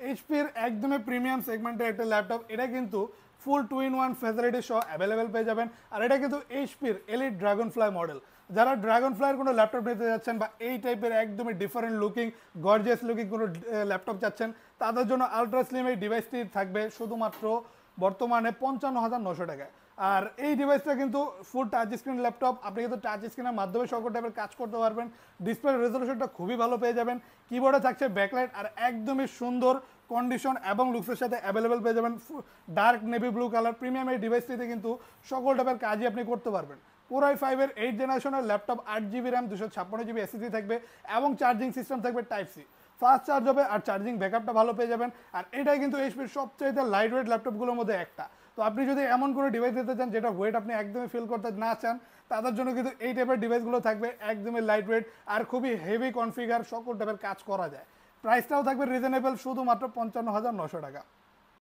এইচপির একদমই প্রিমিয়াম সেগমেন্টের একটা ল্যাপটপ। এটা কিন্তু ফুল 2-in-1 ফ্যাসিলিটি সহ অ্যাভেলেবেল পেয়ে যাবেন। আর এটা কিন্তু এইচপির এলিট ড্রাগন ফ্লাই মডেল। যারা ড্রাগন ফ্লাইয়ের কোনো ল্যাপটপ নিতে যাচ্ছেন বা এই টাইপের একদমই ডিফারেন্ট লুকিং গর্জিয়াস লুকিং কোনো ল্যাপটপ চাচ্ছেন, তাদের জন্য আলট্রা স্লিম এই ডিভাইসটি থাকবে শুধুমাত্র বর্তমানে 55,900 টাকায়। আর এই ডিভাইসটা কিন্তু ফুল টাচ স্ক্রিন ল্যাপটপ। আপনি কিন্তু টাচ স্ক্রিনের মাধ্যমে সকল টাইপের কাজ করতে পারবেন। ডিসপ্লে রেজলিউশনটা খুবই ভালো পেয়ে যাবেন। কিবোর্ডে থাকছে ব্যাকলাইট আর একদমই সুন্দর কন্ডিশন এবং লুকসের সাথে অ্যাভেলেবেল পেয়ে যাবেন। Dark navy blue colour premium এই ডিভাইসটিতে কিন্তু সকল টাইপের কাজই আপনি করতে পারবেন। কোরাই 5-এর 8 জেনারেশনের laptop, 8 GB RAM, 256 GB SSD থাকবে এবং চার্জিং সিস্টেম থাকবে টাইপ সি। ফাস্ট চার্জ হবে আর চার্জিং ব্যাকআপটা ভালো পেয়ে যাবেন। আর এটাই কিন্তু এইচপির সবচাইতে লাইট ওয়েট ল্যাপটপগুলোর মধ্যে একটা। তো আপনি যদি এমন কোনো ডিভাইস দিতে চান যেটা ওয়েট আপনি একদমই ফিল করতে না চান, তাদের জন্য কিন্তু এই টাইপের ডিভাইসগুলো থাকবে একদমই লাইট ওয়েট আর খুবই হেভি কনফিগার, সকল টাইপের কাজ করা যায়। প্রাইসটাও থাকবে রিজনেবল, শুধুমাত্র 55,900 টাকা।